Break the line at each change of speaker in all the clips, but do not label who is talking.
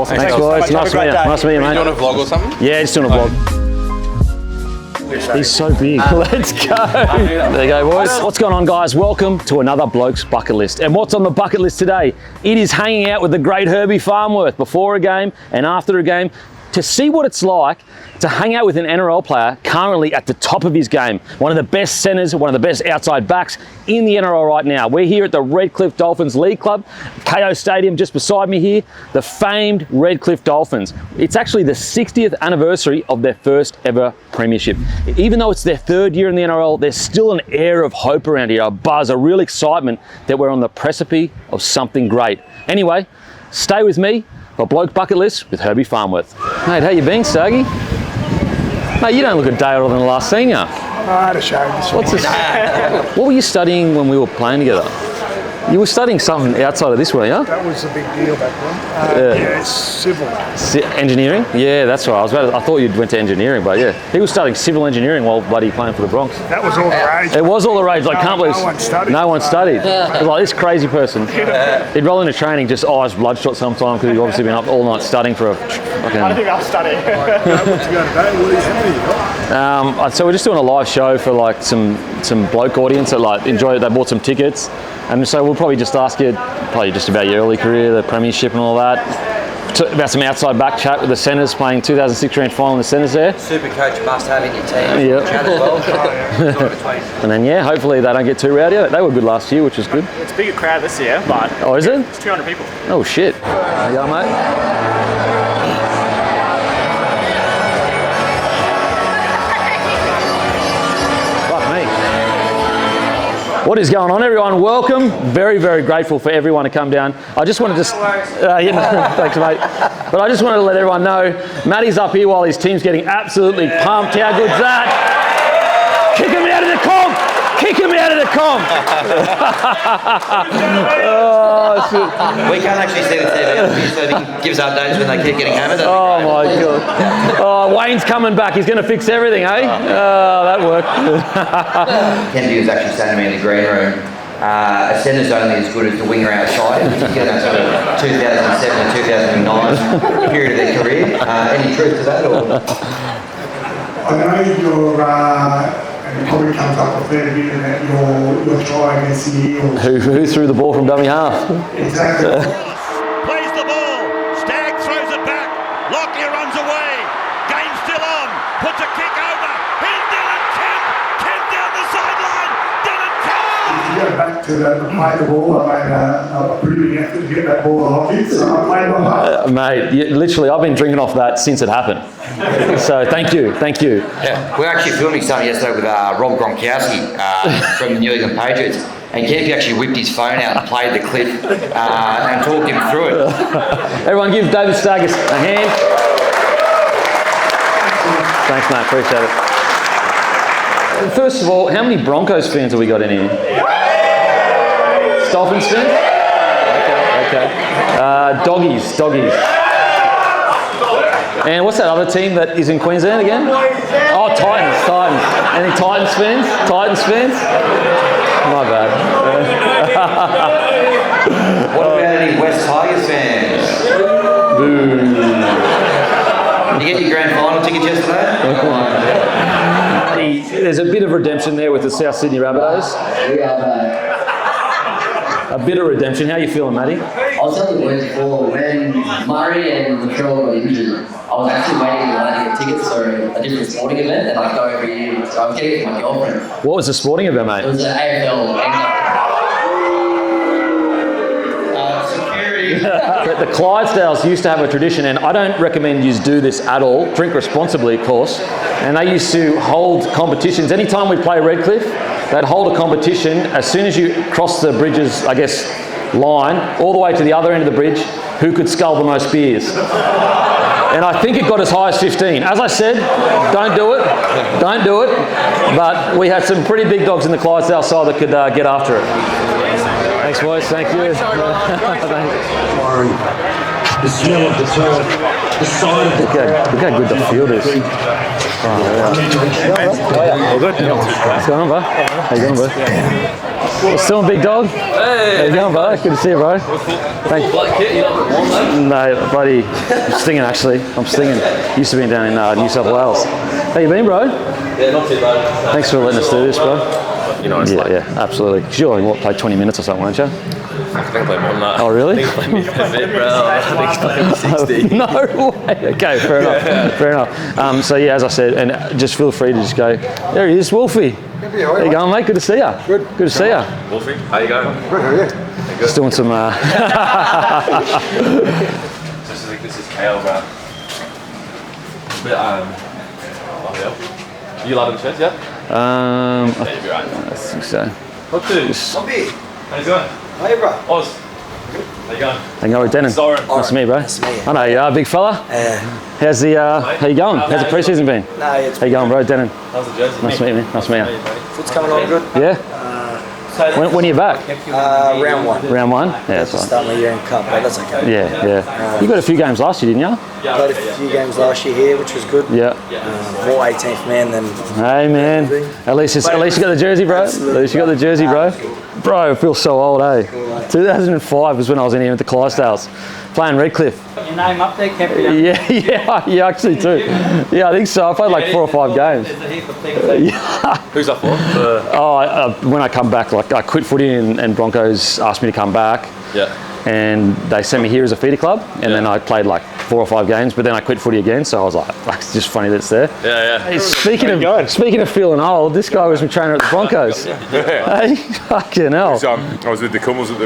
Awesome.
Thanks, boys. Nice to meet you. Nice to meet you, mate.
You doing a vlog or something?
Yeah, just doing a vlog. He's so big. Let's go. There you go, boys. What's going on, guys? Welcome to another Bloke's Bucket List. And what's on the bucket list today? It is hanging out with the great Herbie Farnworth before a game and after a game to see what it's like to hang out with an NRL player currently at the top of his game. One of the best centres, one of the best outside backs in the NRL right now. We're here at the Redcliffe Dolphins League Club, KO Stadium just beside me here, the famed Redcliffe Dolphins. It's actually the 60th anniversary of their first ever premiership. Even though it's their third year in the NRL, there's still an air of hope around here, a buzz, a real excitement that we're on the precipice of something great. Anyway, stay with me for Bloke Bucket List with Herbie Farnworth. Mate, how you been, Staggy? Mate, you don't look a day older than the last senior.
I had a shave this
What's this? What were you studying when we were playing together? You were studying something outside of this, weren't you?
That was a big deal back then. Yeah, it's civil.
Engineering? Yeah, that's right. I thought you went to engineering, but yeah. He was studying civil engineering while bloody playing for the Bronx.
That was all the rage.
It was all the rage. I can't believe
no one studied.
No one studied. It was like this crazy person. He'd roll into training, just eyes bloodshot sometimes because he'd obviously been up all night studying for a fucking...
I think I'll study.
So we're just doing a live show for like some bloke audience that like enjoy it. They bought some tickets, and so we'll probably just ask you probably just about your early career, the premiership and all that. About some outside back chat with the centres playing 2006 grand final in the centres there.
Super coach must have in your team.
Yep.
Chat as well.
And then yeah, hopefully they don't get too rowdy. They were good last year, which was good.
It's a bigger crowd this year, but
Oh, is it?
it's 200 people.
Oh shit. There you go, mate. What is going on, everyone? Welcome. Very, very grateful for everyone to come down. I just wanted to... thanks, mate. But I just wanted to let everyone know, Matty's up here while his team's getting absolutely pumped. How good's that? Kick him out of the comp! Kick him out of the comp! Oh, shit.
We can't actually see the TV, so he gives updates when they keep getting hammered.
Oh, my God. Oh, Wayne's coming back. He's going to fix everything, eh? Oh, that worked.
Kennedy was actually saying to me in the green room, a centre's only as good as the winger outside, particularly in that sort of 2007 and 2009 period of their career. Any truth to that? Or?
I know you're, and it probably comes up a fair bit that you're trying against the Eagles.
Who threw the ball from dummy half?
Exactly.
Plays the ball. Stagg throws it back. Lockyer runs away. Game still on. Puts a kick over. Here's Dylan Kemp. Kemp down the sideline. Dylan Kemp.
If you go back to the play the ball, I made a pretty big effort to get that ball off it, so I played my part.
Mate, literally, I've been drinking off that since it happened. So thank you.
Yeah, we were actually filming something yesterday with Rob Gronkowski from the New England Patriots. And Kempy actually whipped his phone out and played the clip and talked him through it.
Everyone give David Stagg a hand. Thanks, mate. Appreciate it. First of all, how many Broncos fans have we got in here? Dolphins fans? Okay. Doggies. And what's that other team that is in Queensland again? Oh, Titans. Any Titans fans? My bad.
What about any West Tigers fans?
Boo.
Did you get your grand final tickets yesterday?
There's a bit of redemption there with the South Sydney Rabbitohs. A bit of redemption. How are you feeling, Matty?
I was telling the boys before, when Murray and Latrell got injured, I was actually waiting in line to get tickets for a different sporting event that I go every year. So I was getting it for my girlfriend.
What was the sporting event, mate?
It was an AFL. Security.
The Clydesdales used to have a tradition, and I don't recommend you do this at all. Drink responsibly, of course. And they used to hold competitions. Anytime we play Redcliffe, they'd hold a competition. As soon as you cross the bridge's, line, all the way to the other end of the bridge, who could scull the most beers. And I think it got as high as 15. As I said, don't do it. But we had some pretty big dogs in the Clydesdale side that could get after it. Thanks, boys. Thank you.
The smell of the turf, the side of the crowd.
Look how good the field is. All good. What's going on, bro? How you going, bro? What's doing, big dog? Hey. How you going, bro? Good to see you, bro. Thank you. No, buddy. I'm stinging, actually. I'm stinging. Used to be down in New South Wales. How you been, bro?
Yeah, not too bad.
Thanks for letting us do this, bro.
You know, it's
Yeah, absolutely. Because you only played 20 minutes or something, weren't you?
I think I played more than that.
Oh, really?
I think I played me a bit, bro. I think I played 60.
No way. Okay, fair enough. Fair enough. So yeah, as I said, and just feel free to just go. There he is, Wolfie. How you going, mate? Good to see you.
Good.
Good to see you.
Wolfie, how you going?
Good, how are you?
Just doing some.
This is kale, bro. Bit, you lad in chest, yeah?
I
You'll be right.
think so.
What to?
Bobby,
How you going?
how are you, bro?
Oz. How you going?
Hang on, Denon.
Soren.
Nice to meet you, bro.
Nice to meet you.
I know you are, big fella. How's the? How you going? How's the pre-season been?
No, it's
How you going, bro? Denon.
How's the jersey?
Nice to meet you, man. Nice to meet you.
foot's coming on good.
Yeah. When are you back?
Round one.
Round one. Yeah, that's
Just
right.
start my year in cup, but that's okay.
Yeah. You got a few games last year, didn't you?
Played a few games last year here, which was good.
Yeah.
More 18th man than.
Hey man, at least you got the jersey, bro. At least you got the jersey, bro. Bro, I feel so old, eh? 2005 was when I was in here at the Clydesdales, playing Redcliffe.
Your name up there, Captain?
Yeah, you actually do. Yeah, I think so. I played like 4 or 5 games.
There's a heap of things.
Who's that for?
When I come back, like I quit footy and Broncos asked me to come back.
Yeah.
And they sent me here as a feeder club, and then I played like 4 or 5 games, but then I quit footy again, so I was like, it's just funny that it's there.
Yeah.
Hey, speaking of feeling old, this guy was my trainer at the Broncos. Hey, fucking hell.
I was with the Cummels in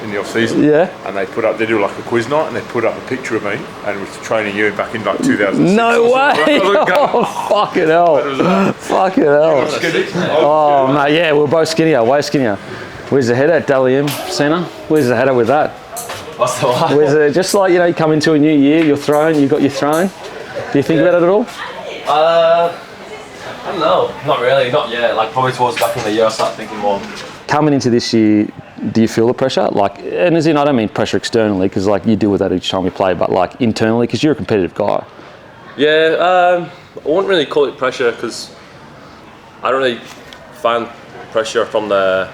the off season.
Yeah.
And they do like a quiz night, and they put up a picture of me and was training you back in like 2006.
No way! Oh, fucking hell. Fucking hell. Oh, mate, yeah, we're both skinnier, way skinnier. Where's the head at, Dally M, Cena? Where's the head at with that?
What's the one?
Where's it? Just like, you come into a new year, you've got your throne. Do you think about it at all?
I don't know. Not really. Not yet. Like probably towards back in the year, I started thinking more.
Coming into this year, do you feel the pressure? Like, and as in, I don't mean pressure externally, because like you deal with that each time we play, but like internally, because you're a competitive guy.
Yeah, I wouldn't really call it pressure because I don't really find pressure from the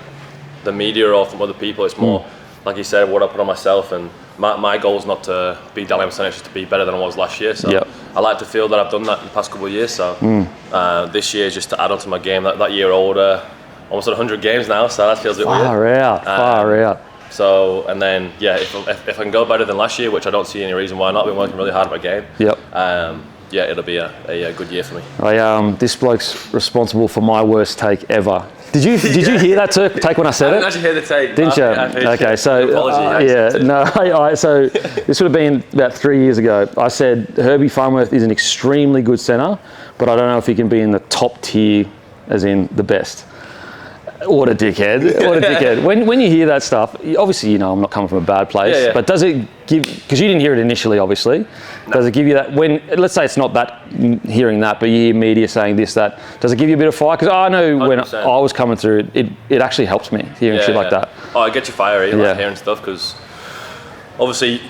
media or from other people. It's more, like you said, what I put on myself, and my goal is not to be Dally M, it's just to be better than I was last year. So I like to feel that I've done that in the past couple of years. So this year is just to add on to my game. That year older, almost at 100 games now, so that feels a bit weird.
Far out.
So, and then, if I can go better than last year, which I don't see any reason why not, I've been working really hard at my game. It'll be a good year for me.
This bloke's responsible for my worst take ever. Did you hear that take when I said it?
I didn't actually hear the take.
Didn't you? Okay, so so this would have been about 3 years ago. I said Herbie Farnworth is an extremely good centre, but I don't know if he can be in the top tier, as in the best. What a dickhead! What a dickhead! When you hear that stuff, obviously I'm not coming from a bad place. But does it give? Because you didn't hear it initially, obviously. No. Does it give you that? When let's say it's not that hearing that, but you hear media saying this, that. Does it give you a bit of fire? Because I know 100%. When I was coming through, it actually helps me hearing shit like that.
Oh, I get you fiery like hearing stuff, because obviously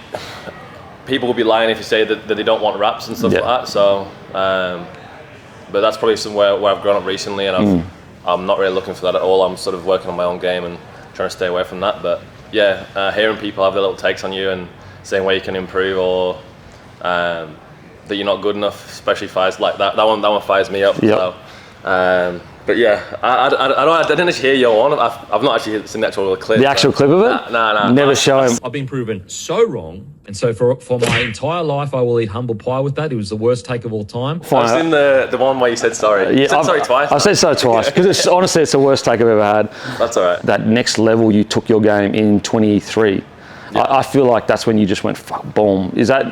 people will be lying if you say that they don't want raps and stuff like that. So, but that's probably somewhere where I've grown up recently, and I'm not really looking for that at all. I'm sort of working on my own game and trying to stay away from that. But hearing people have their little takes on you and saying where you can improve, or that you're not good enough, especially fires like that. That one fires me up. So, but I didn't actually hear your one. I've not actually seen the actual clip.
The actual clip of it?
No.
Never show him.
I've been proven so wrong, and so for my entire life, I will eat humble pie with that. It was the worst take of all time.
I've seen the one where you said sorry. You said sorry twice.
I've said so twice, because honestly, it's the worst take I've ever had.
That's all right.
That next level you took your game in 23. I feel like that's when you just went, fuck, boom. Is that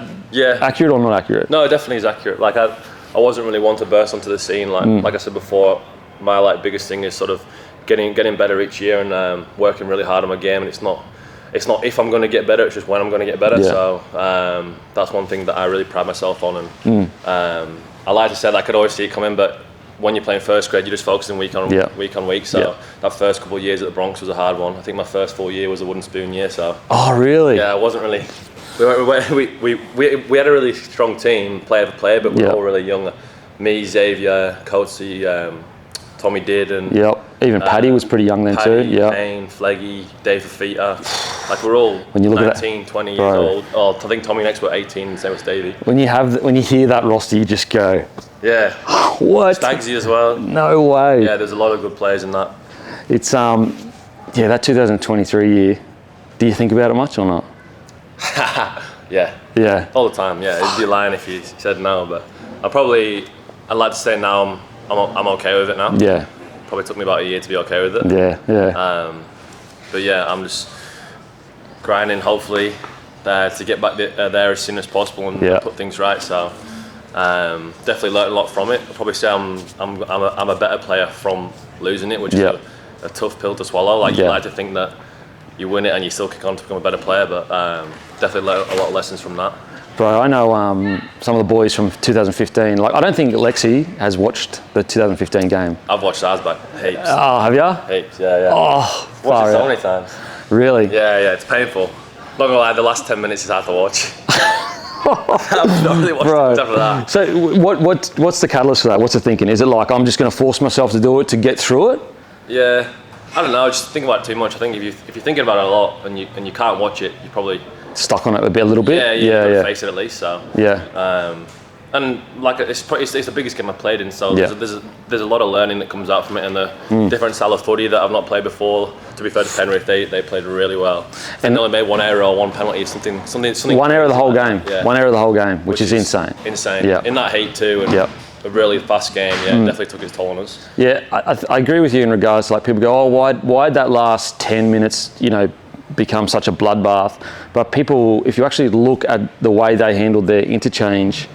accurate or not accurate?
No, it definitely is accurate. Like I wasn't really one to burst onto the scene. Like I said before, my biggest thing is sort of getting better each year and working really hard on my game. And it's not if I'm going to get better, it's just when I'm going to get better. So that's one thing that I really pride myself on. And I like to say that I could always see it coming, but when you're playing first grade, you're just focusing week on week. So that first couple of years at the Bronx was a hard one. I think my first full year was a wooden spoon year. So
really?
Yeah, it wasn't really. We had a really strong team, player for player, but we were all really young. me, Xavier, Coatsy, Tommy did, and
even Paddy was pretty young then too. Yeah,
Payne, Fleggy, Dave Fafita. Like we're all
when you look
19, 20 years old. Oh, I think Tommy next were 18, same as Davey.
When you hear that roster, you just go,
yeah.
What?
Stagsy as well.
No way.
Yeah, there's a lot of good players in that.
It's that 2023 year. Do you think about it much or not?
Yeah.
Yeah.
All the time. Yeah, it'd be lying if you said no, but I'd like to say now I'm okay with it now.
Yeah.
Probably took me about a year to be okay with it.
Yeah.
But yeah, I'm just grinding, hopefully, to get back there as soon as possible and put things right. So definitely learned a lot from it. I'd probably say I'm a better player from losing it, which is a tough pill to swallow. Like you like to think that you win it and you still kick on to become a better player, but definitely learned a lot of lessons from that.
Bro, I know some of the boys from 2015. Like, I don't think Lexi has watched the 2015 game.
I've watched ours back heaps.
Oh, have you?
Heaps, yeah.
Oh,
watched it so many times.
Really?
Yeah, it's painful. Not gonna lie, the last 10 minutes is hard to watch. I've not really watched much after that.
So what's the catalyst for that? What's the thinking? Is it like, I'm just gonna force myself to do it to get through it?
Yeah, I don't know, just think about it too much. I think if you're thinking about it a lot and you can't watch it, you probably
stuck on it a little bit.
Yeah. Face it at least. So
yeah.
And like it's the biggest game I've played in. So there's a lot of learning that comes out from it, and the different style of footy that I've not played before. To be fair to Penrith, they played really well. And they only made one error or one penalty, something.
One error the whole game.
Yeah.
One error the whole game, which is insane.
Insane.
Yeah.
In that heat too, and a really fast game. Yeah, it definitely took its toll on us.
Yeah, I agree with you in regards to, like, people go, oh, why'd that last 10 minutes, become such a bloodbath? But people, if you actually look at the way they handled their interchange,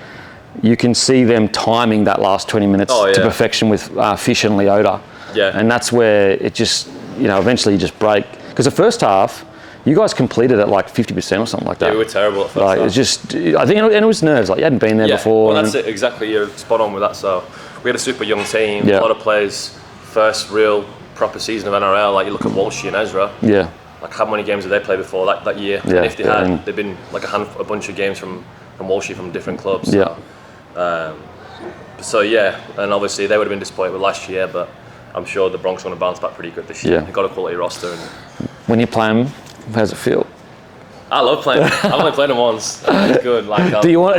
you can see them timing that last 20 minutes to perfection with Fish and Leota. Yeah. And that's where it just, eventually you just break. Because the first half, you guys completed at like 50% or something like that.
Yeah, we were terrible at first half.
It's just, I think, and it was nerves. Like, you hadn't been there before.
Well, that's it, exactly. You're spot on with that. So we had a super young team, a lot of players, first real proper season of NRL. Like, you look at Walshy and Ezra. Yeah. Like, how many games did they play before that year? Yeah. And if they had, they'd been like a bunch of games from Walshy from different clubs. So, and obviously they would have been disappointed with last year, but I'm sure the Bronx are going to bounce back pretty good this year. They've got a quality roster. And
when you play them, how does it feel?
I love playing them. I've only played them once. It's good. Like,
do you want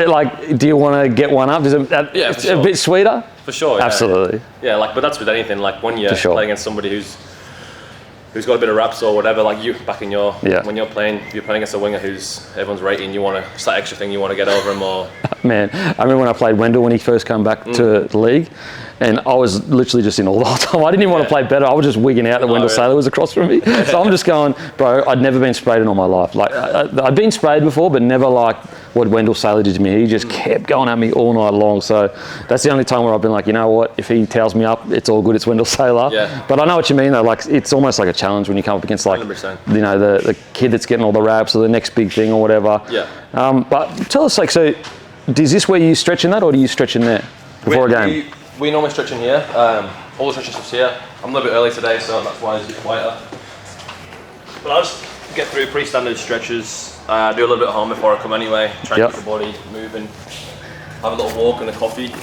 to get one up? Is it a bit sweeter?
For sure.
Absolutely.
Yeah, but that's with anything. Like, when you're playing against somebody who's got a bit of raps or whatever, like you back in your when you're playing against a winger who's everyone's rating, it's that extra thing you want to get over him or. Man,
I remember when I played Wendell when he first came back to the league, and I was literally just in all the whole time. I didn't even want to play better. I was just wigging out that Wendell Saylor was across from me. So I'm just going, bro, I'd never been sprayed in all my life. Like, I'd been sprayed before, but never like what Wendell Saylor did to me. He just kept going at me all night long. So that's the only time where I've been like, you know what, if he tells me up, it's all good. It's Wendell Saylor. Yeah. But I know what you mean though. Like, it's almost like a challenge when you come up against, like,
100%.
The kid that's getting all the raps or the next big thing or whatever. Yeah. But tell us, like, so is this where you stretch in that, or do you stretch in there before a game?
We normally stretch in here. All the stretching stuff's here. I'm a little bit early today, so that's why it's a bit quieter. But I'll just get through pretty standard stretches. Do a little bit at home before I come anyway. Try and keep the body moving. Have a little walk and a coffee.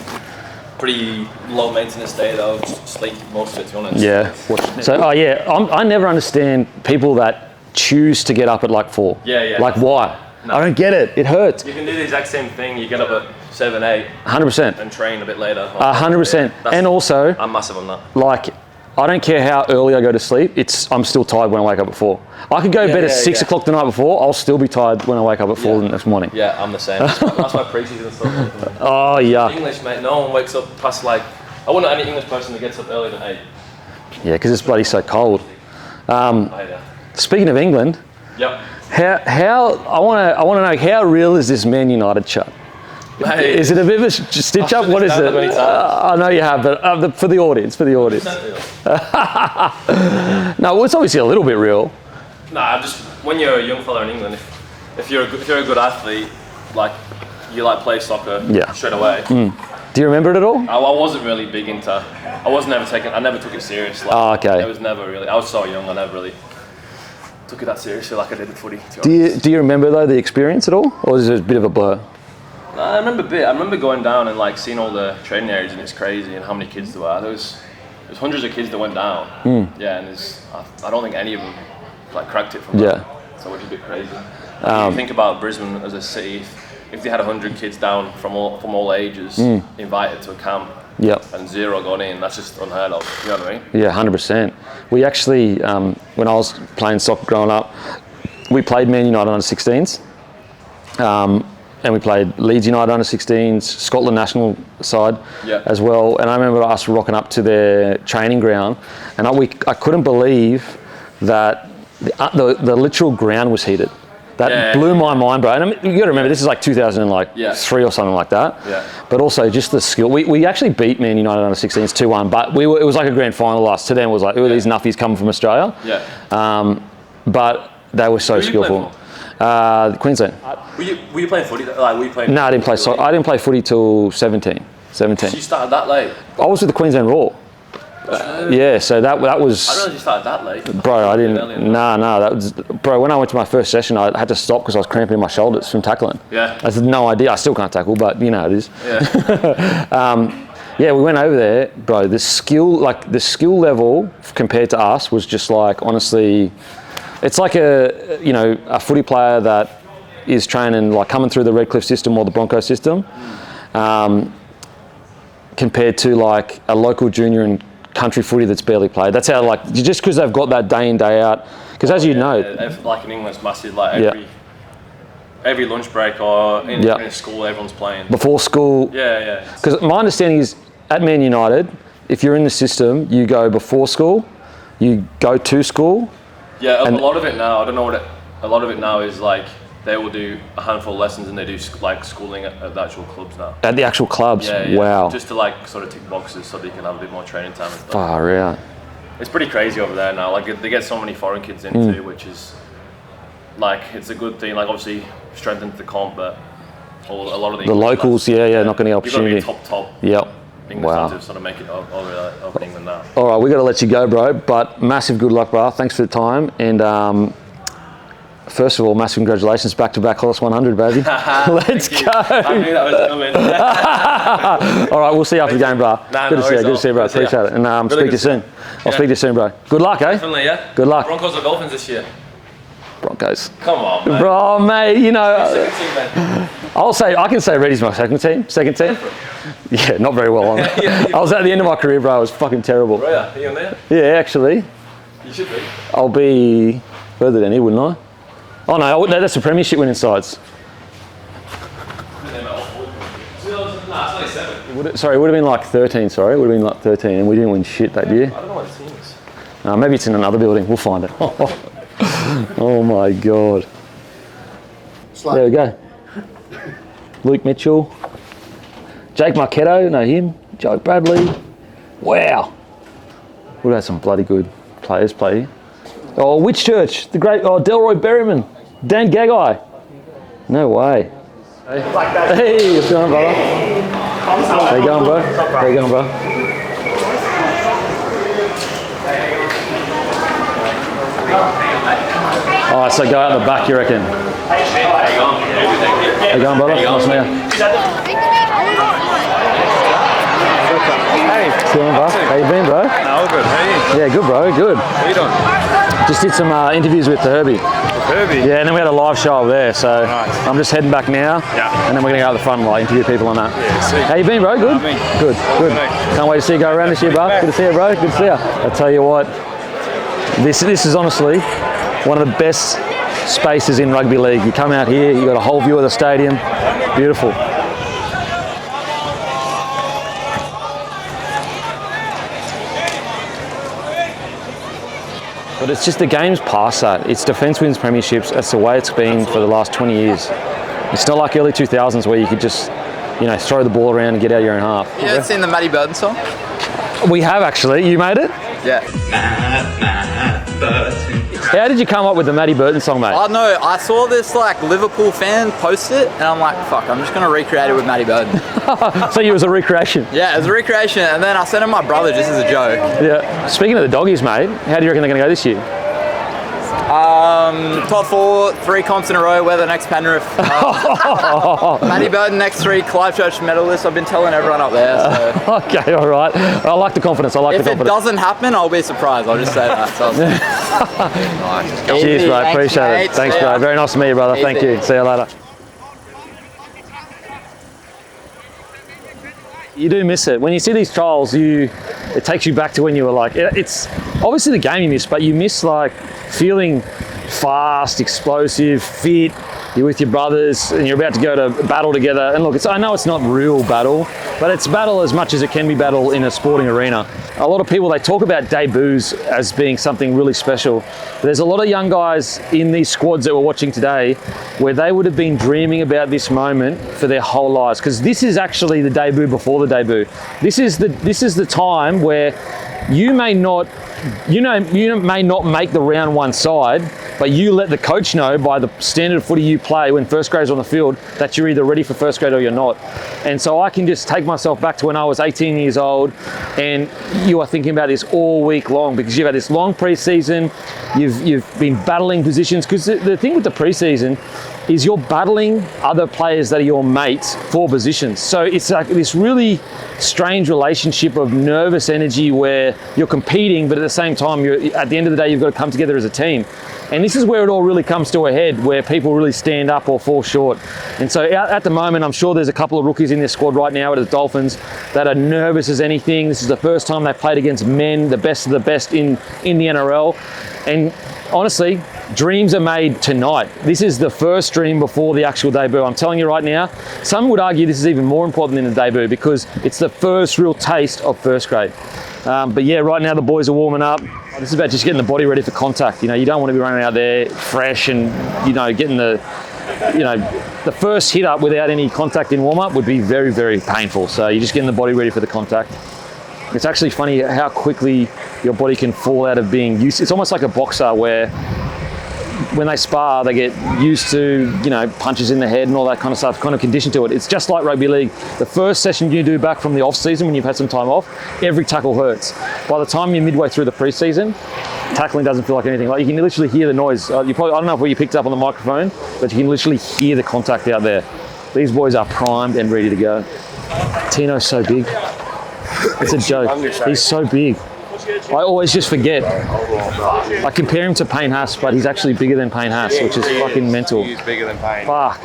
Pretty low maintenance day though. Just sleep most of it, to be honest.
Yeah. So, I never understand people that choose to get up at like 4.
Yeah.
Like, why? No. I don't get it. It hurts.
You can do the exact same thing. You get up at 7, 8.
100%.
And train a bit later.
100%. And also,
I'm massive on that.
Like, I don't care how early I go to sleep. I'm still tired when I wake up at 4. I could go to bed at 6 o'clock the night before. I'll still be tired when I wake up at 4 the next morning.
Yeah, I'm the same. That's my pre-season stuff.
Oh yeah.
English, mate. No one wakes up past I wouldn't know any English person that gets up earlier than 8.
Yeah, because it's bloody so cold. Speaking of England.
Yep.
How I want to know, how real is this Man United chat? Hey, is it a bit of a stitch up? What is it? I know you have, but for the audience. No, it's obviously a little bit real.
Nah, just when you're a young fella in England, if you're a good athlete, like you play soccer straight away.
Do you remember it at all?
I wasn't really big into. I never took it serious.
Okay.
It was never really. I was so young. I never really took it that seriously like I did with footy.
Do you remember though the experience at all, or is it a bit of a blur?
Nah, I remember going down and like seeing all the training areas, and it's crazy and how many kids there were. There's hundreds of kids that went down. Yeah, and I don't think any of them like cracked it from that. So it's a bit crazy. You think about Brisbane as a city, if they had 100 kids down from all ages invited to a camp, and 0 gone in, that's just unheard of. You know what I mean? Yeah,
100%. We actually, when I was playing soccer growing up, we played Man United under 16s, and we played Leeds United under 16s, Scotland national side as well. And I remember us rocking up to their training ground, and I couldn't believe that the literal ground was heated. That blew my mind, bro. And I mean, you got to remember, this is like 2003 or something like that. But also just the skill. We actually beat Man United under 16s 2-1, but it was like a grand final loss. To them, it was like, who are these nuffies coming from Australia? But they were so skillful. Queensland.
Were you playing footy? Like, were you playing?
No, I didn't play. I didn't play footy till 17.
So you started that late?
I was with the Queensland Raw. Yeah, so that was.
I didn't realize you started that late.
Bro, I didn't. Nah. That was, bro, when I went to my first session, I had to stop because I was cramping in my shoulders from tackling. I had no idea. I still can't tackle, but you know it is. We went over there, bro. The skill level compared to us was just like, honestly, it's like a footy player that is training, like coming through the Redcliffe system or the Bronco system, compared to like a local junior and country footy that's barely played. That's how, like, just because they've got that day in, day out. Because as you know,
like in England, it's massive. Like every lunch break or in school, everyone's playing.
Before school. Because my understanding is at Man United, if you're in the system, you go before school, you go to school.
Yeah, a lot of it now. I don't know what a lot of it now is like. They will do a handful of lessons and they do like schooling at the actual clubs now.
At the actual clubs? Wow.
Just to like sort of tick boxes so they can have a bit more training time and stuff.
Far out.
It's pretty crazy over there now. Like they get so many foreign kids in too, which is like, it's a good thing. Like obviously strengthens the comp, but a lot of the
locals, not going to get opportunity.
You've got to be top.
Yep.
Wow. To sort of make it over England now.
All right, we got to let you go, bro. But massive good luck, bro. Thanks for the time. And first of all, massive congratulations, back-to-back Hollis 100, baby. Let's go.
I knew that was coming.
All right, we'll see you after the game, bro. Good to see you, bro. Appreciate it. And speak to you soon. I'll speak to you soon, bro. Good luck, eh?
Definitely, yeah.
Good luck.
Broncos or Dolphins this year?
Broncos.
Come on, man.
Bro, mate, you know.
Second team, man.
I can say Reddy's my second team. Yeah, not very well on it. I was at the end of my career, bro. I was fucking terrible.
Bro, are you on there?
Yeah, actually.
You should be.
I'll be further than he, wouldn't I? Oh no, that's the premiership winning sides. Sorry, it would have been like 13, sorry. It would have been like 13 and we didn't win shit that year.
I don't know what the team is.
Maybe it's in another building. We'll find it. Oh my God. There we go. Luke Mitchell. Jake Marchetto, know him. Joe Bradley. Wow. We've had some bloody good players play here. Oh, Whitchurch, the great, Delroy Berryman, Dan Gagai. No way. Hey, what's going on, brother? How you going, bro? How you going, bro? All right, so go out the back, you reckon? How you going, brother? Nice to meet you.
Hey.
What's going on, bro? How you been, bro?
All good. How are you?
Yeah, good, bro. Good.
What are you doing?
Just did some interviews with the Herbie.
Herbie?
Yeah, and then we had a live show over there, so nice. I'm just heading back now.
Yeah.
And then we're going to go out the front and like, interview people on that.
Yeah, sweet.
How you been, bro? Good? Good. Can't wait to see you go around this year, bro. Good to see you, bro. Good to see you. I tell you what, this is honestly one of the best spaces in rugby league. You come out here, you got a whole view of the stadium. Beautiful. But it's just the game's past that. It's defence wins premierships. That's the way it's been for the last 20 years. It's not like early 2000s where you could just, throw the ball around and get out of your own half.
You ever seen the Matty Burton song?
We have actually. You made it?
Yeah.
How did you come up with the Matty Burton song, mate?
I don't know. I saw this Liverpool fan post it, and I'm like, fuck, I'm just gonna recreate it with Matty Burton.
So it was a recreation?
Yeah, it was a recreation, and then I sent it to my brother just as a joke.
Yeah. Speaking of the doggies, mate, how do you reckon they're gonna go this year?
Top 4, 3 comps in a row. We're the next Penrith. Matty Burton, next 3 Clive Church medalists. I've been telling everyone up there. So.
Okay, all right. I like the confidence.
If it doesn't happen, I'll be surprised. I'll just say that. So
Cheers, bro. Appreciate it. Thanks, bro. Very nice to meet you, brother.
Easy.
Thank you. See you later. You do miss it. When you see these trials, it takes you back to when you were like, it's obviously the game you miss, but you miss like feeling fast, explosive, fit. You're with your brothers and you're about to go to battle together. And look, I know it's not real battle, but it's battle as much as it can be battle in a sporting arena. A lot of people, they talk about debuts as being something really special. But there's a lot of young guys in these squads that we're watching today where they would have been dreaming about this moment for their whole lives, because this is actually the debut before the debut. This is the time where you may not make the round 1 side, but you let the coach know by the standard of footy you play when first grade's on the field that you're either ready for first grade or you're not. And so I can just take myself back to when I was 18 years old, and you are thinking about this all week long because you've had this long pre-season, you've been battling positions, because the thing with the pre-season is you're battling other players that are your mates for positions. So it's like this really strange relationship of nervous energy where you're competing, but at the same time, at the end of the day, you've got to come together as a team. And this is where it all really comes to a head, where people really stand up or fall short. And so at the moment, I'm sure there's a couple of rookies in this squad right now at the Dolphins that are nervous as anything. This is the first time they've played against men, the best of the best in the NRL. And honestly, dreams are made tonight. This is the first dream before the actual debut. I'm telling you right now, some would argue this is even more important than the debut because it's the first real taste of first grade. But yeah, right now the boys are warming up. This is about just getting the body ready for contact. You know, you don't want to be running out there fresh and, you know, getting the first hit up without any contact in warm up would be very, very painful. So you're just getting the body ready for the contact. It's actually funny how quickly your body can fall out of being used. It's almost like a boxer where when they spar, they get used to, you know, punches in the head and all that kind of stuff, kind of conditioned to it. It's just like rugby league. The first session you do back from the off season when you've had some time off, every tackle hurts. By the time you're midway through the pre-season, tackling doesn't feel like anything. Like, you can literally hear the noise. I don't know if you picked up on the microphone, but you can literally hear the contact out there. These boys are primed and ready to go. Tino's so big. It's a joke. He's so big. I always just forget. I compare him to Payne Haas, but he's actually bigger than Payne Haas, which is fucking mental.
He's bigger than Payne.
Fuck.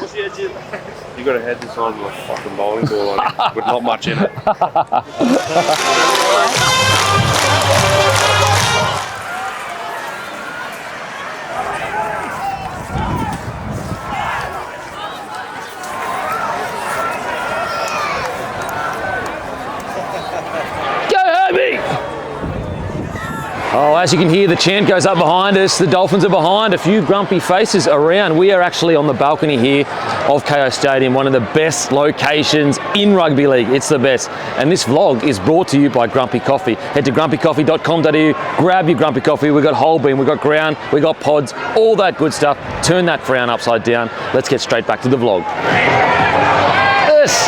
You got to head this on with a fucking bowling ball on it, with not much in it.
Oh, as you can hear, the chant goes up behind us. The Dolphins are behind. A few grumpy faces around. We are actually on the balcony here of KO Stadium, one of the best locations in rugby league. It's the best. And this vlog is brought to you by Grumpy Coffee. Head to grumpycoffee.com.au, grab your Grumpy Coffee. We've got whole bean, we've got ground, we've got pods, all that good stuff. Turn that frown upside down. Let's get straight back to the vlog. Yes.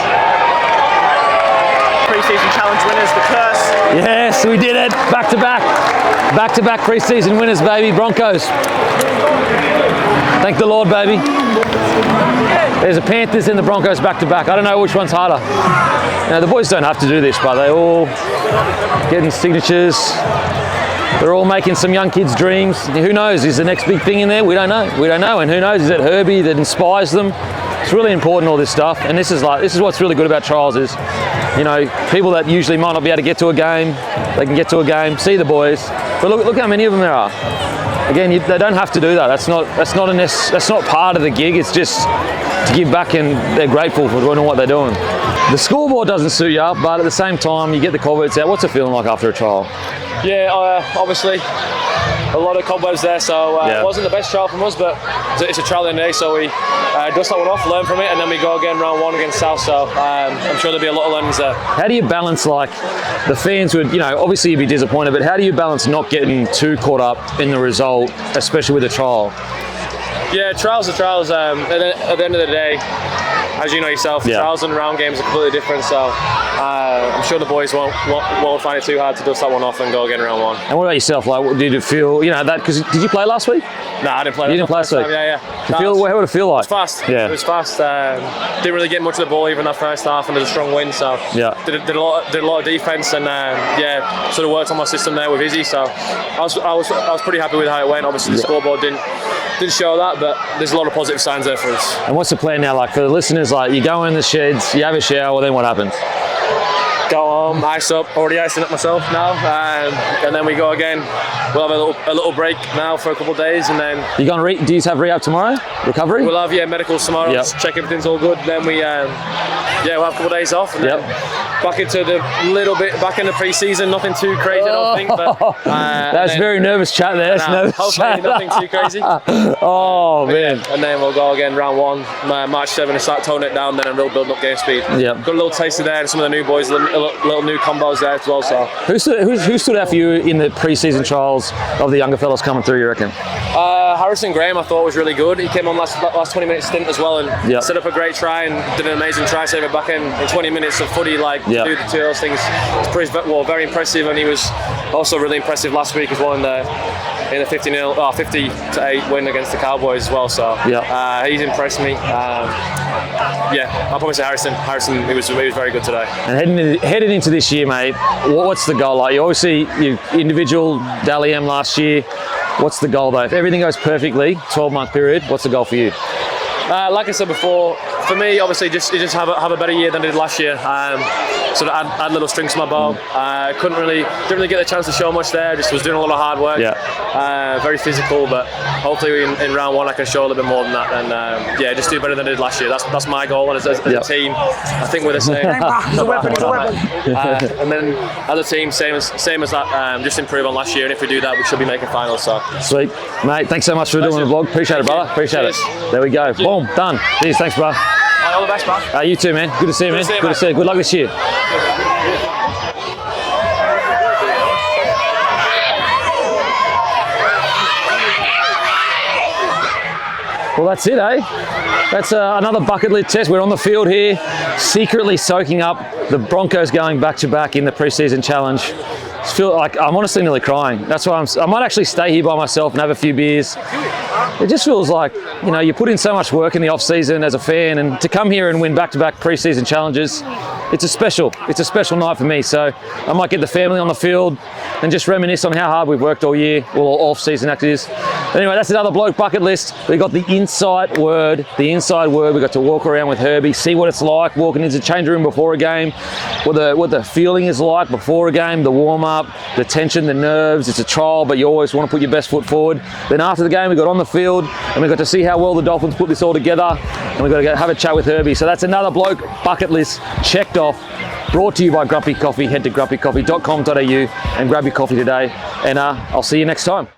Pre-season challenge winners, the curse.
Yes, we did it. Back to back. Back to back pre-season winners, baby. Broncos. Thank the Lord, baby. There's the Panthers and the Broncos back to back. I don't know which one's harder. Now, the boys don't have to do this, but they all getting signatures. They're all making some young kids' dreams. Who knows? Is the next big thing in there? We don't know. We don't know. And who knows? Is it Herbie that inspires them? It's really important, all this stuff. And this is what's really good about trials is, you know, people that usually might not be able to get to a game, they can get to a game, see the boys. But look how many of them there are. Again, they don't have to do that. That's not part of the gig. It's just to give back, and they're grateful for doing what they're doing. The scoreboard doesn't suit you up, but at the same time, you get the cobwebs out. What's it feeling like after a trial?
Yeah, obviously a lot of cobwebs there, so it wasn't the best trial from us, but it's a trial in the day, so we dust that one off, learn from it, and then we go again round 1 against South, so I'm sure there'll be a lot of learnings there.
How do you balance, like, the fans would, you know, obviously you'd be disappointed, but how do you balance not getting too caught up in the result, especially with a trial?
Yeah, trials are trials. At the end of the day, as you know yourself,
Yeah.
trials and round games are completely different. So I'm sure the boys won't find it too hard to dust that one off and go again round one.
And what about yourself? Like, did it feel, you know, that, because did you play last week?
No, I didn't play.
You didn't play last week?
Yeah.
What would it feel like?
It was fast.
Yeah.
It was fast. Didn't really get much of the ball even that first half, and there's a strong win. So
yeah,
did a lot of defense, and sort of worked on my system there with Izzy. So I was pretty happy with how it went. Obviously the scoreboard didn't show that, but there's a lot of positive signs there for us.
And what's the plan now? Like for the listeners, like you go in the sheds, you have a shower, then what happens?
Go home, ice up, already icing up myself now, and then we go again. We'll have a little break now for a couple of days, and then
you going do you have rehab tomorrow? Recovery?
We'll have medicals tomorrow.
Yep.
Check everything's all good. Then we we'll have a couple of days off, and then back into back into pre-season. Nothing too crazy, I don't think. But
that was very nervous chat there.
Hopefully nothing too crazy.
Oh man!
And then we'll go again round one, March 7, and start toning it down. Then we'll build up game speed.
Yeah.
Got a little taste of there, and some of the new boys, little new combos there as well. So
who stood out for you in the pre-season trials of the younger fellas coming through, you reckon?
Harrison Graham, I thought was really good. He came on last 20-minute stint as well, and set up a great try and did an amazing try save it back in 20 minutes of footy. Like to do the two of those things, it's very impressive. And he was also really impressive last week as well in the 50-8 win against the Cowboys as well. So he's impressed me. I'll probably say Harrison, he was very good today.
And heading into this year, mate, what's the goal? Like you obviously individual Dally M last year. What's the goal though? If everything goes perfectly, 12-month period, what's the goal for you?
Like I said before, for me, obviously, just have a better year than I did last year. Sort of add little strings to my bow. Didn't really get the chance to show much there. Just was doing a lot of hard work. Very physical, but hopefully in round one I can show a little bit more than that. And just do better than I did last year. That's my goal. And as a team, I think we're the same.
He's a weapon.
And then as a team, same as that. Just improve on last year. And if we do that, we should be making finals. So
sweet, mate. Thanks so much for doing the vlog. Appreciate it, brother. Appreciate it. There we go. Boom, done. Cheers. Thanks, bro.
All the best, bro.
You too, man. Good to see you, man. Good to see you. Good luck this year. Well, that's it, eh? That's another bucket list test. We're on the field here, secretly soaking up the Broncos going back-to-back in the pre-season challenge. I feel like I'm honestly nearly crying. That's why I might actually stay here by myself and have a few beers. It just feels like, you know, you put in so much work in the off-season as a fan, and to come here and win back-to-back pre-season challenges, it's a special night for me. So I might get the family on the field and just reminisce on how hard we've worked all year, all off-season that is. Anyway, that's another bloke bucket list. We got the inside word. We got to walk around with Herbie, see what it's like walking into the change room before a game, what the feeling is like before a game, the warm-up, the tension, the nerves. It's a trial, but you always want to put your best foot forward. Then after the game, we got on the field and we got to see how well the Dolphins put this all together, and we got to have a chat with Herbie. So that's another bloke bucket list checked off. Brought to you by Grumpy Coffee. Head to grumpycoffee.com.au and grab your coffee today. And I'll see you next time.